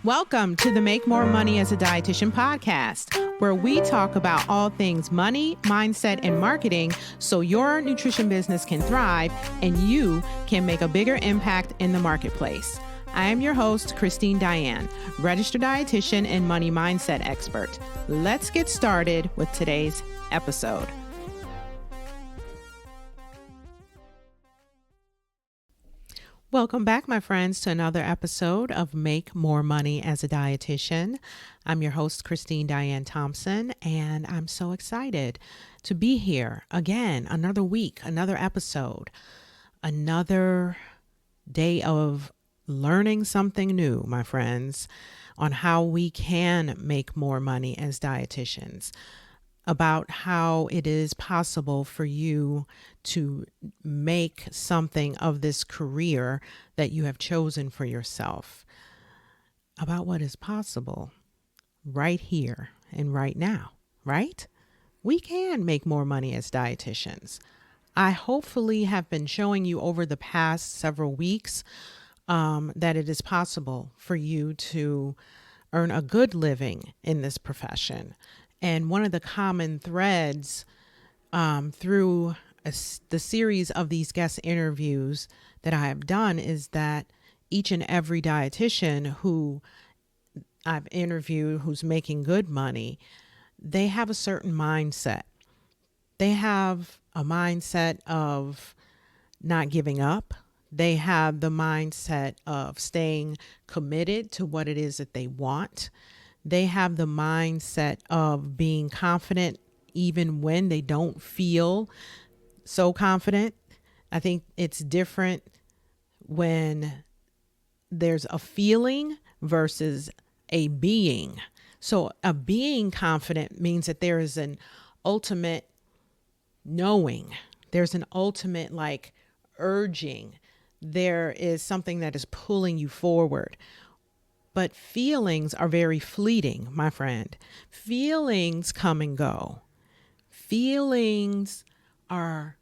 Welcome to the Make More Money as a Dietitian podcast, where we talk about all things money, mindset, and marketing so your nutrition business can thrive and you can make a bigger impact in the marketplace. I am your host, Dyan, registered dietitian and money mindset expert. Let's get started with today's episode. Welcome back, my friends, to another episode of Make More Money as a Dietitian. I'm your host, Dyan Thompson, and I'm so excited to be here again. Another week, another episode, another day of learning something new, my friends, on how we can make more money as dietitians, about how it is possible for you to make something of this career that you have chosen for yourself, about what is possible right here and right now, right? We can make more money as dietitians. I hopefully have been showing you over the past several weeks that it is possible for you to earn a good living in this profession. And one of the common threads through the series of these guest interviews that I have done is that each and every dietitian who I've interviewed who's making good money, they have a certain mindset. They have a mindset of not giving up. They have the mindset of staying committed to what it is that they want. They have the mindset of being confident even when they don't feel so confident. I think it's different when there's a feeling versus a being. So a being confident means that there is an ultimate knowing. There's an ultimate urging. There is something that is pulling you forward. But feelings are very fleeting, my friend. Feelings come and go. Feelings are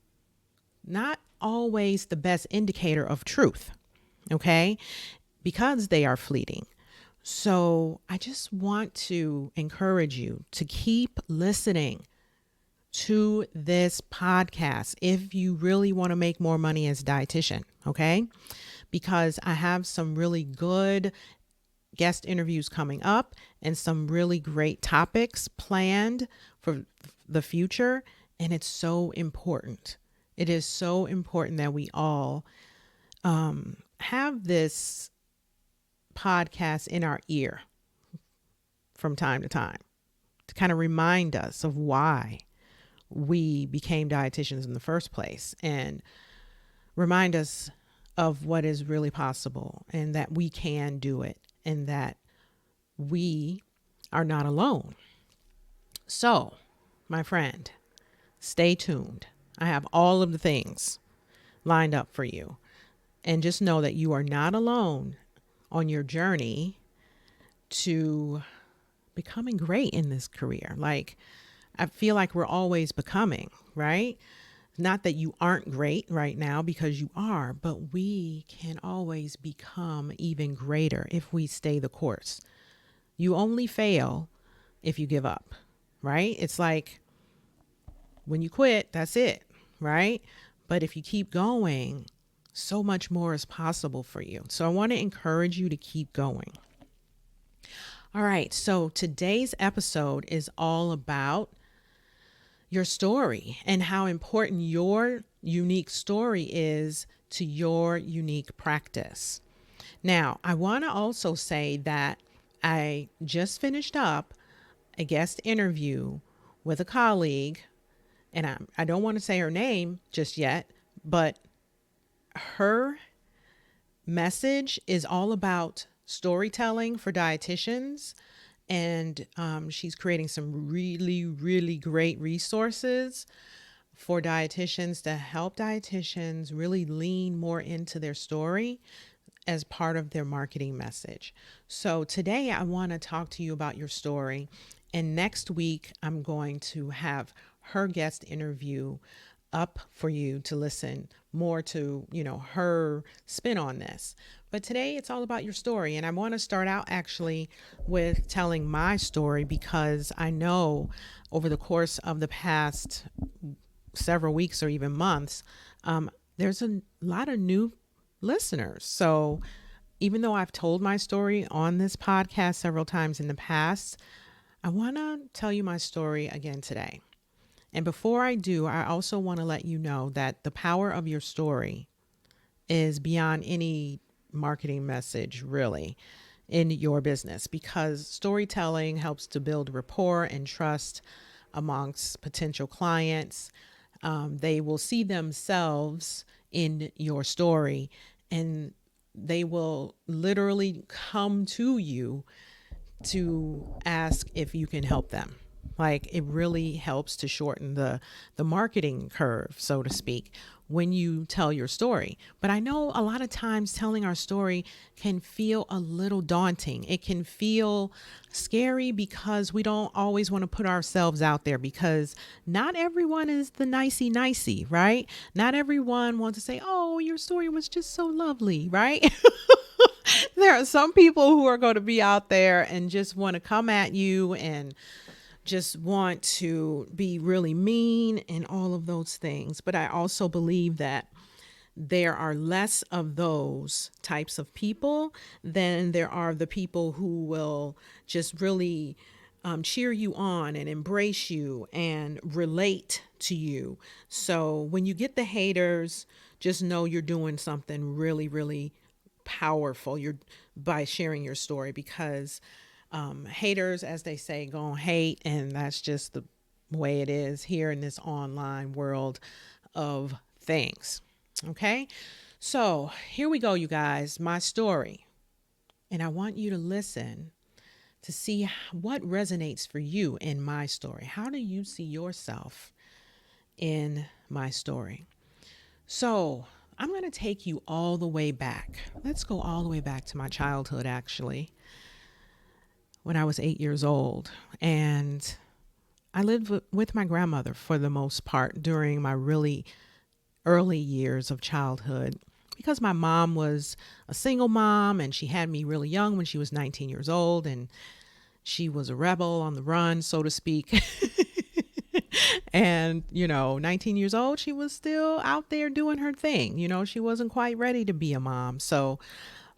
not always the best indicator of truth, okay? Because they are fleeting. So I just want to encourage you to keep listening to this podcast if you really want to make more money as a dietitian, okay? Because I have some really good guest interviews coming up and some really great topics planned for the future. And it's so important. It is so important that we all have this podcast in our ear from time to time to kind of remind us of why we became dietitians in the first place and remind us of what is really possible and that we can do it and that we are not alone. So, my friend, stay tuned. I have all of the things lined up for you. And just know that you are not alone on your journey to becoming great in this career. I feel like we're always becoming, right? Not that you aren't great right now, because you are, but we can always become even greater if we stay the course. You only fail if you give up, right? It's like when you quit, that's it, right? But if you keep going, so much more is possible for you. So I want to encourage you to keep going. All right, so today's episode is all about your story and how important your unique story is to your unique practice. Now, I want to also say that I just finished up a guest interview with a colleague, and I don't want to say her name just yet, but her message is all about storytelling for dietitians. And she's creating some really, really great resources for dietitians to help dietitians really lean more into their story as part of their marketing message. So today I want to talk to you about your story. And next week, I'm going to have her guest interview up for you to listen more to, her spin on this. But today it's all about your story. And I want to start out actually with telling my story because I know over the course of the past several weeks or even months, there's a lot of new listeners. So even though I've told my story on this podcast several times in the past, I want to tell you my story again today. And before I do, I also want to let you know that the power of your story is beyond any marketing message, really, in your business, because storytelling helps to build rapport and trust amongst potential clients. They will see themselves in your story, and they will literally come to you to ask if you can help them. Like, it really helps to shorten the marketing curve, so to speak, when you tell your story. But I know a lot of times telling our story can feel a little daunting. It can feel scary because we don't always want to put ourselves out there, because not everyone is the nicey, right? Not everyone wants to say, oh, your story was just so lovely, right? There are some people who are going to be out there and just want to come at you and just want to be really mean and all of those things. But I also believe that there are less of those types of people than there are the people who will just really cheer you on and embrace you and relate to you. So when you get the haters, just know you're doing something really, really powerful. You're by sharing your story, because haters, as they say, gonna hate, and that's just the way it is here in this online world of things. Okay, so here we go, you guys, my story, and I want you to listen to see what resonates for you in my story. How do you see yourself in my story? So I'm going to take you all the way back. Let's go all the way back to my childhood, actually, when I was 8 years old. And I lived with my grandmother for the most part during my really early years of childhood, because my mom was a single mom and she had me really young when she was 19 years old, and she was a rebel on the run, so to speak. And, 19 years old, she was still out there doing her thing. She wasn't quite ready to be a mom. So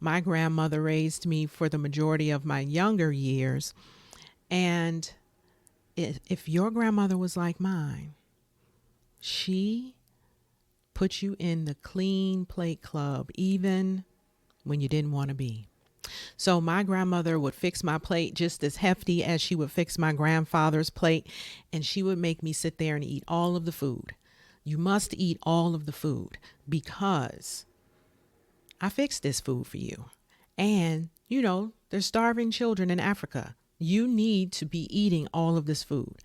my grandmother raised me for the majority of my younger years. And if your grandmother was like mine, she put you in the clean plate club, even when you didn't want to be. So my grandmother would fix my plate just as hefty as she would fix my grandfather's plate, and she would make me sit there and eat all of the food. You must eat all of the food because I fixed this food for you. And, there's starving children in Africa. You need to be eating all of this food.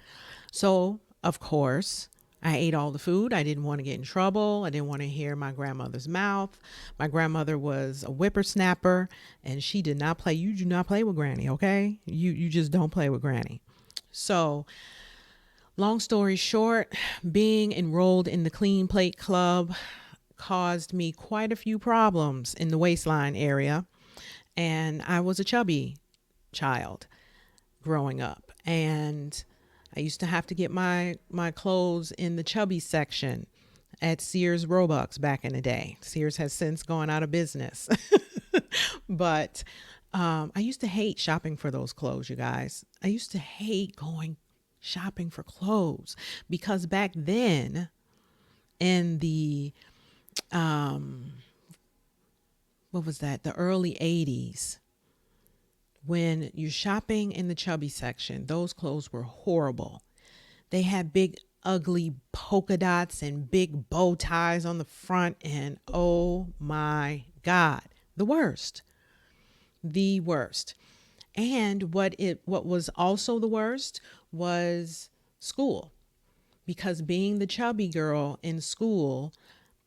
So, of course, I ate all the food. I didn't want to get in trouble. I didn't want to hear my grandmother's mouth. My grandmother was a whippersnapper, and she did not play. You do not play with Granny, okay? You just don't play with Granny. So, long story short, being enrolled in the Clean Plate Club caused me quite a few problems in the waistline area. And I was a chubby child growing up. And I used to have to get my clothes in the chubby section at Sears Roebuck back in the day. Sears has since gone out of business. But I used to hate shopping for those clothes, you guys. I used to hate going shopping for clothes, because back then in the, the early 80s, when you're shopping in the chubby section, those clothes were horrible. They had big, ugly polka dots and big bow ties on the front. And oh my God, the worst. And what was also the worst was school, because being the chubby girl in school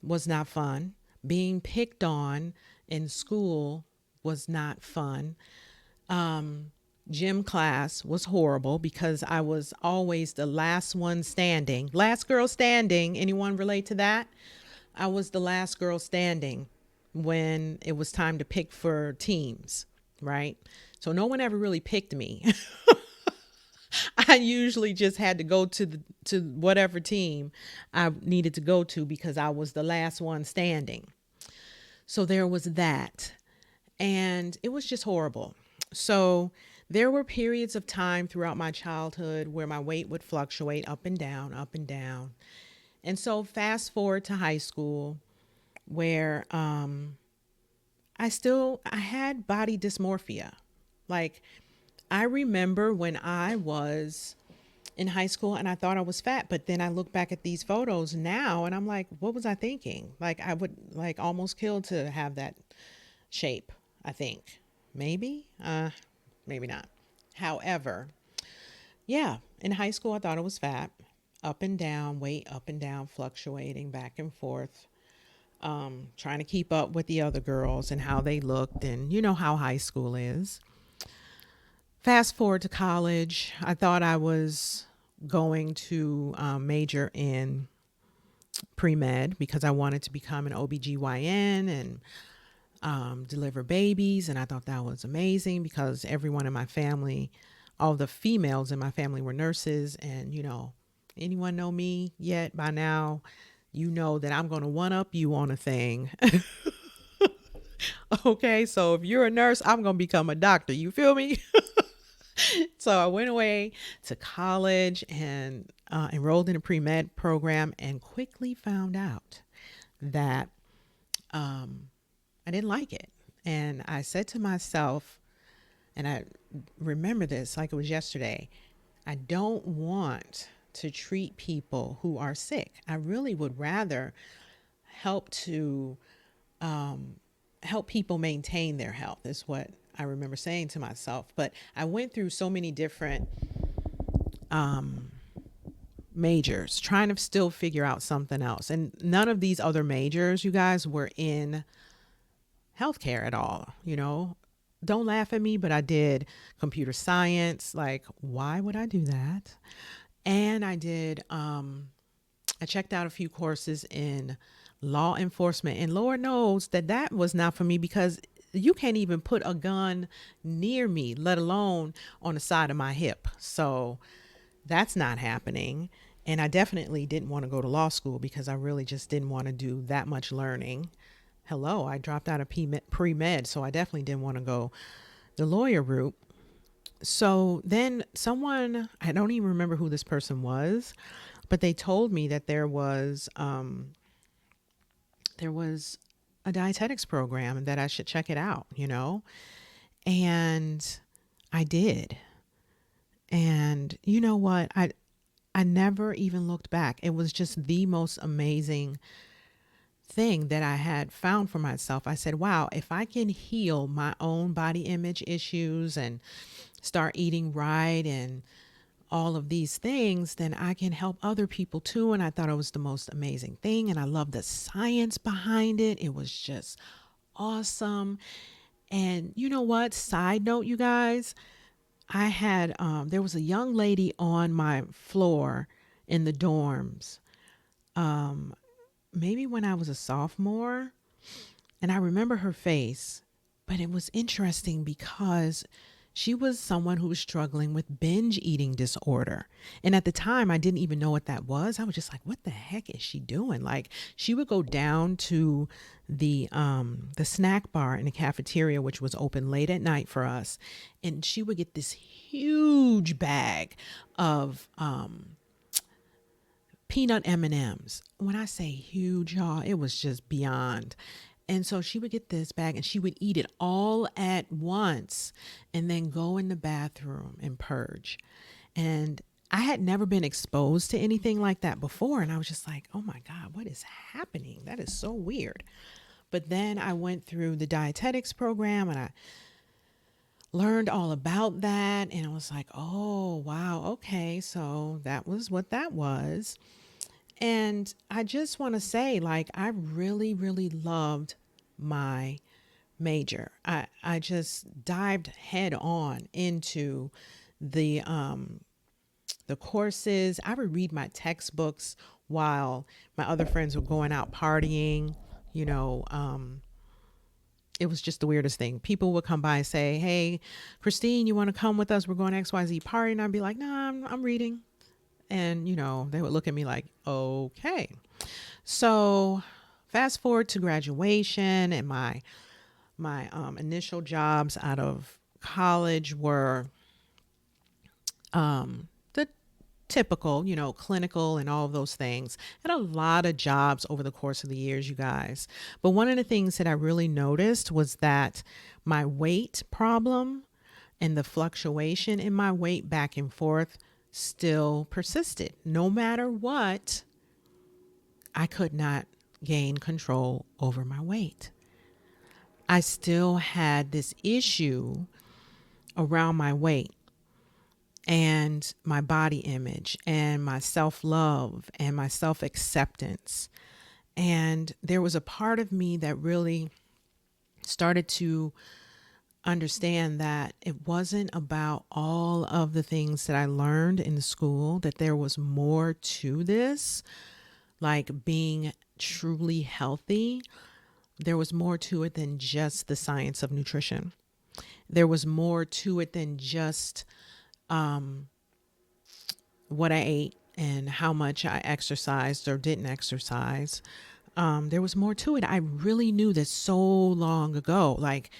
was not fun. Being picked on in school was not fun. Gym class was horrible because I was always the last one standing, last girl standing. Anyone relate to that? I was the last girl standing when it was time to pick for teams, right? So no one ever really picked me. I usually just had to go to whatever team I needed to go to because I was the last one standing. So there was that. And it was just horrible. So there were periods of time throughout my childhood where my weight would fluctuate up and down, up and down. And so fast forward to high school where I had body dysmorphia. Like I remember when I was in high school and I thought I was fat, but then I look back at these photos now and I'm like, what was I thinking? Like I would like almost kill to have that shape, I think. Maybe, maybe not. However, yeah, in high school I thought I was fat, up and down, weight up and down, fluctuating back and forth. Trying to keep up with the other girls and how they looked, and you know how high school is. Fast forward to college, I thought I was going to major in pre-med because I wanted to become an OBGYN and deliver babies. And I thought that was amazing because everyone in my family, all the females in my family were nurses. And, you know, anyone know me yet by now? You know that I'm going to one up you on a thing. Okay, so if you're a nurse, I'm going to become a doctor. You feel me? So I went away to college and enrolled in a pre-med program and quickly found out that I didn't like it. And I said to myself, and I remember this like it was yesterday, I don't want to treat people who are sick. I really would rather help to help people maintain their health is what I remember saying to myself. But I went through so many different majors trying to still figure out something else. And none of these other majors, you guys, were in healthcare at all. You know, don't laugh at me, but I did computer science. Like, why would I do that? And I did, I checked out a few courses in law enforcement, and Lord knows that that was not for me because you can't even put a gun near me, let alone on the side of my hip. So that's not happening. And I definitely didn't want to go to law school because I really just didn't want to do that much learning. Hello, I dropped out of pre-med, so I definitely didn't want to go the lawyer route. So then someone, I don't even remember who this person was, but they told me that there was a dietetics program and that I should check it out, you know? And I did. And you know what? I never even looked back. It was just the most amazing thing that I had found for myself. I said, wow, if I can heal my own body image issues and start eating right and all of these things, then I can help other people too. And I thought it was the most amazing thing. And I love the science behind it. It was just awesome. And you know what? Side note, you guys, I had, there was a young lady on my floor in the dorms, maybe when I was a sophomore, and I remember her face, but it was interesting because she was someone who was struggling with binge eating disorder. And at the time, I didn't even know what that was. I was just like, what the heck is she doing? Like, she would go down to the snack bar in the cafeteria, which was open late at night for us. And she would get this huge bag of peanut M&Ms. When I say huge, y'all, it was just beyond. And so she would get this bag and she would eat it all at once and then go in the bathroom and purge. And I had never been exposed to anything like that before. And I was just like, oh my God, what is happening? That is so weird. But then I went through the dietetics program and I learned all about that. And I was like, oh, wow. Okay. So that was what that was. And I just want to say, like, I really, really loved my major. I just dived head on into the the courses. I would read my textbooks while my other friends were going out partying. You know, it was just the weirdest thing. People would come by and say, "Hey, Christine, you want to come with us? We're going to XYZ party." And I'd be like, "Nah, I'm reading." And, they would look at me like, okay. So fast forward to graduation, and my initial jobs out of college were the typical, clinical and all of those things. Had a lot of jobs over the course of the years, you guys. But one of the things that I really noticed was that my weight problem and the fluctuation in my weight back and forth still persisted. No matter what, I could not gain control over my weight. I still had this issue around my weight and my body image and my self-love and my self-acceptance. And there was a part of me that really started to understand that it wasn't about all of the things that I learned in school, that there was more to this, like being truly healthy. There was more to it than just the science of nutrition. There was more to it than just what I ate and how much I exercised or didn't exercise. There was more to it. I really knew this so long ago. Like,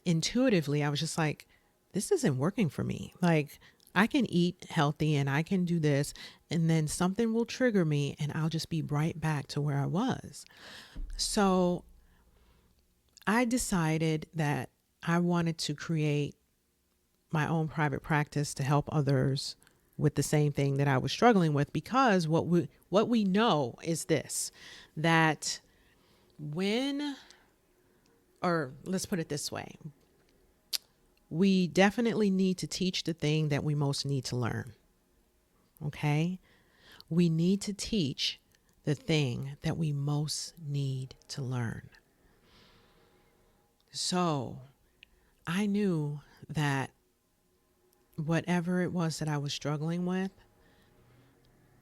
intuitively, I was just like, this isn't working for me. Like, I can eat healthy and I can do this, and then something will trigger me and I'll just be right back to where I was. So I decided that I wanted to create my own private practice to help others with the same thing that I was struggling with, because what we know is this, that when, or let's put it this way, we definitely need to teach the thing that we most need to learn. Okay? We need to teach the thing that we most need to learn. So I knew that whatever it was that I was struggling with,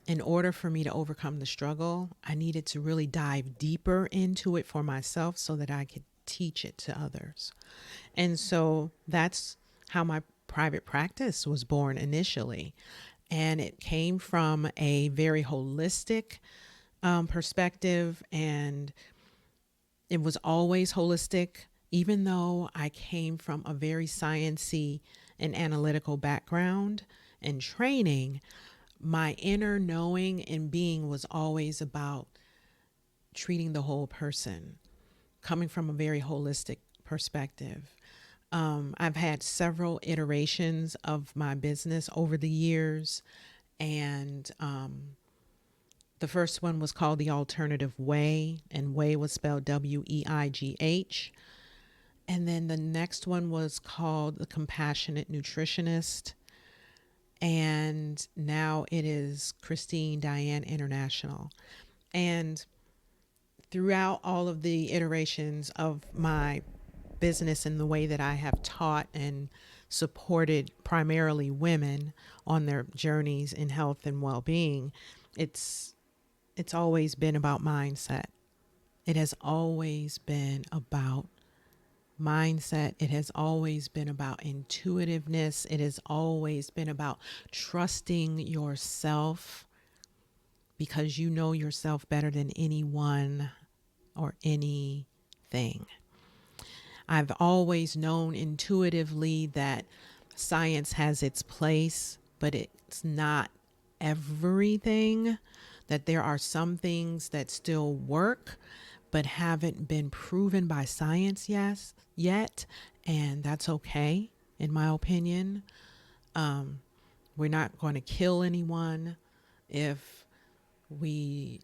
in order for me to overcome the struggle, I needed to really dive deeper into it for myself so that I could teach it to others. And so that's how my private practice was born initially. And it came from a very holistic perspective, and it was always holistic, even though I came from a very sciencey and analytical background and training. My inner knowing and being was always about treating the whole person, coming from a very holistic perspective. I've had several iterations of my business over the years, and the first one was called The Alternative Way, and Way was spelled WEIGH. And then the next one was called The Compassionate Nutritionist. And now it is Christine Dyan International. And throughout all of the iterations of my business and the way that I have taught and supported primarily women on their journeys in health and well-being, it's always been about mindset. It has always been about mindset. It has always been about intuitiveness. It has always been about trusting yourself, because you know yourself better than anyone or anything. I've always known intuitively that science has its place, but it's not everything, that there are some things that still work but haven't been proven by science yet, and that's okay, in my opinion. We're not going to kill anyone if we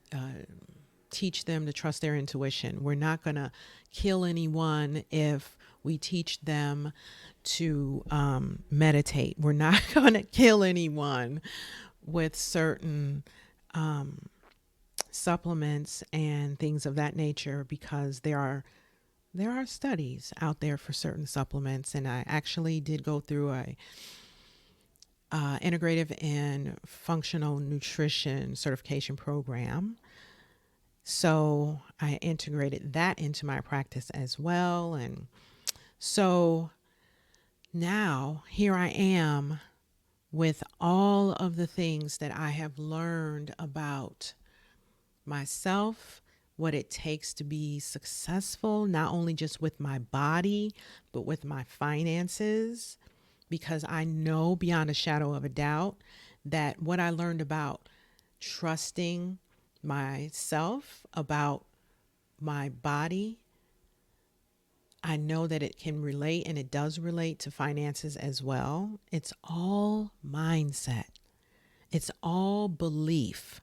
teach them to trust their intuition. We're not going to kill anyone if we teach them to meditate. We're not going to kill anyone with certain supplements and things of that nature, because there are studies out there for certain supplements. And I actually did go through integrative and functional nutrition certification program. So I integrated that into my practice as well. And so now here I am with all of the things that I have learned about myself, what it takes to be successful, not only just with my body, but with my finances, because I know beyond a shadow of a doubt that what I learned about trusting myself, about my body, I know that it can relate, and it does relate to finances as well. It's all mindset. It's all belief.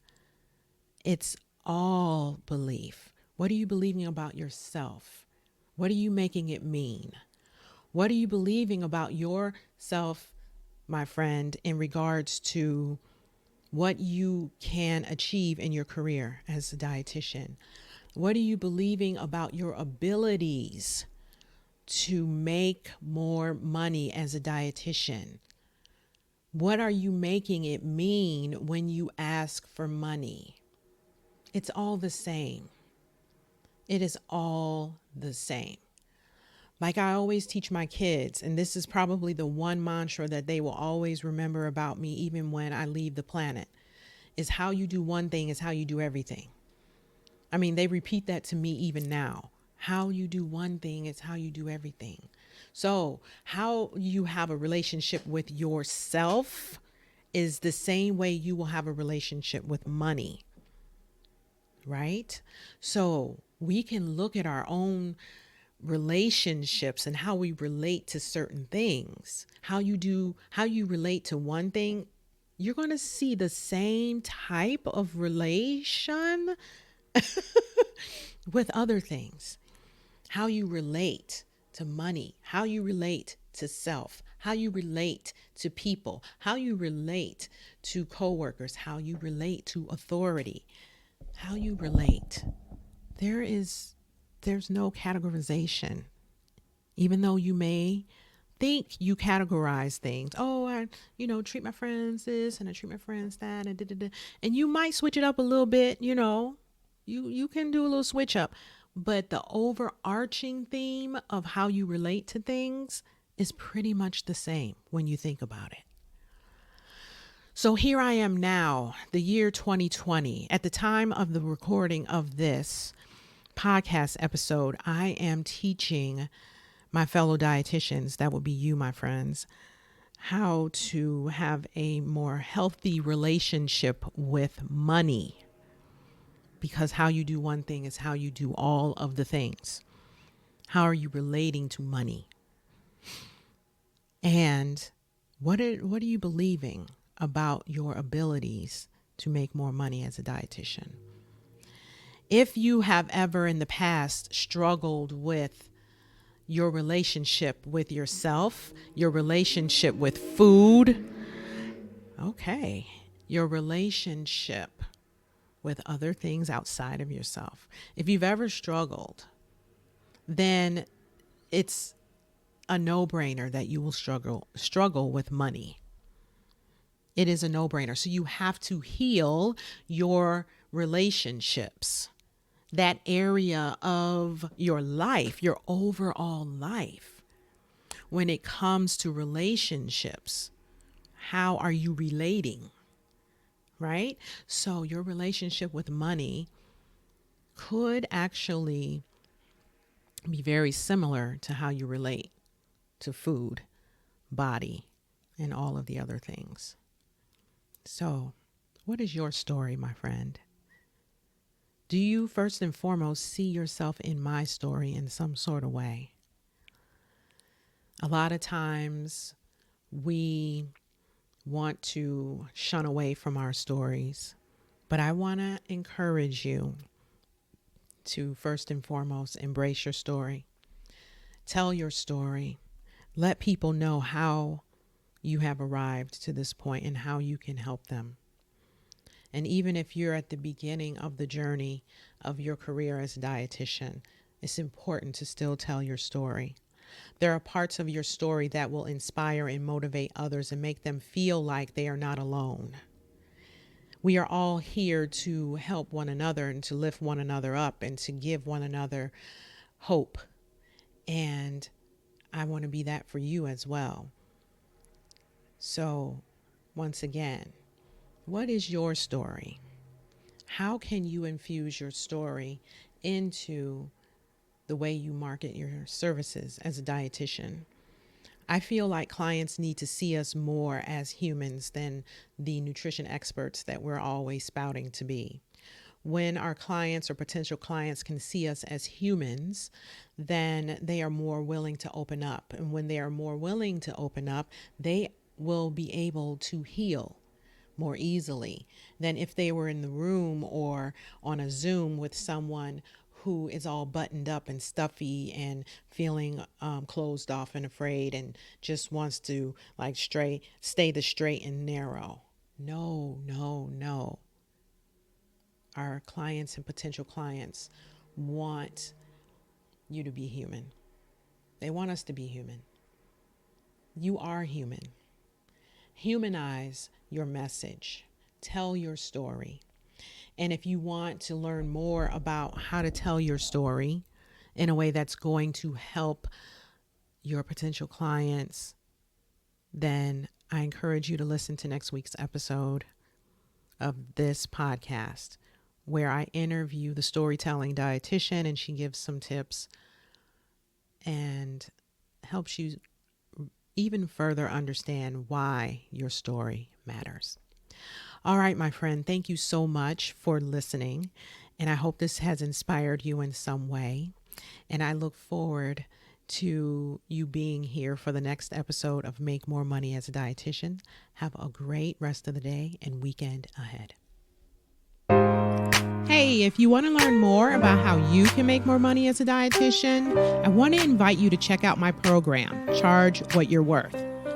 It's all belief. What are you believing about yourself? What are you making it mean? What are you believing about yourself, my friend, in regards to what you can achieve in your career as a dietitian? What are you believing about your abilities to make more money as a dietitian? What are you making it mean when you ask for money? It's all the same. It is all the same. Like I always teach my kids, and this is probably the one mantra that they will always remember about me, even when I leave the planet, is how you do one thing is how you do everything. I mean, they repeat that to me even now. How you do one thing is how you do everything. So how you have a relationship with yourself is the same way you will have a relationship with money, right? So we can look at our own relationships and how we relate to certain things. How you relate to one thing, you're going to see the same type of relation with other things. How you relate to money, how you relate to self, how you relate to people, how you relate to coworkers, how you relate to authority, how you relate. There's no categorization. Even though you may think you categorize things. Oh, I, treat my friends this and I treat my friends that and da. And you might switch it up a little bit, you can do a little switch up, but the overarching theme of how you relate to things is pretty much the same when you think about it. So here I am now, the year 2020. At the time of the recording of this podcast episode, I am teaching my fellow dietitians, that would be you, my friends, how to have a more healthy relationship with money. Because how you do one thing is how you do all of the things. How are you relating to money? And what are you believing about your abilities to make more money as a dietitian? If you have ever in the past struggled with your relationship with yourself, your relationship with food, okay, your relationship with other things outside of yourself. If you've ever struggled, then it's a no-brainer that you will struggle with money. It is a no-brainer. So you have to heal your relationships, that area of your life, your overall life. When it comes to relationships, how are you relating? Right? So your relationship with money could actually be very similar to how you relate to food, body, and all of the other things. So, what is your story, my friend? Do you first and foremost see yourself in my story in some sort of way? A lot of times we want to shun away from our stories, but I want to encourage you to first and foremost embrace your story. Tell your story. Let people know how you have arrived to this point and how you can help them. And even if you're at the beginning of the journey of your career as a dietitian, it's important to still tell your story. There are parts of your story that will inspire and motivate others and make them feel like they are not alone. We are all here to help one another and to lift one another up and to give one another hope. And I want to be that for you as well. So, once again, what is your story? How can you infuse your story into the way you market your services as a dietitian? I feel like clients need to see us more as humans than the nutrition experts that we're always spouting to be. When our clients or potential clients can see us as humans, then they are more willing to open up. And when they are more willing to open up, they will be able to heal more easily than if they were in the room or on a Zoom with someone who is all buttoned up and stuffy and feeling closed off and afraid and just wants to stay the straight and narrow. No. Our clients and potential clients want you to be human. They want us to be human. You are human. Humanize your message. Tell your story. And if you want to learn more about how to tell your story in a way that's going to help your potential clients, then I encourage you to listen to next week's episode of this podcast, where I interview the storytelling dietitian and she gives some tips and helps you even further understand why your story matters. All right, my friend, thank you so much for listening. And I hope this has inspired you in some way. And I look forward to you being here for the next episode of Make More Money as a Dietitian. Have a great rest of the day and weekend ahead. Hey, if you want to learn more about how you can make more money as a dietitian, I want to invite you to check out my program, Charge What You're Worth.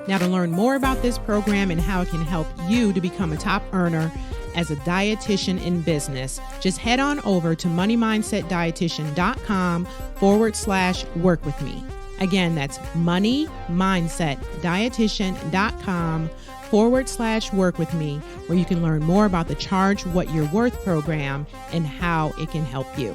Now, to learn more about this program and how it can help you to become a top earner as a dietitian in business, just head on over to moneymindsetdietitian.com/work with me. Again, that's moneymindsetdietitian.com/work with me, where you can learn more about the Charge What You're Worth program and how it can help you.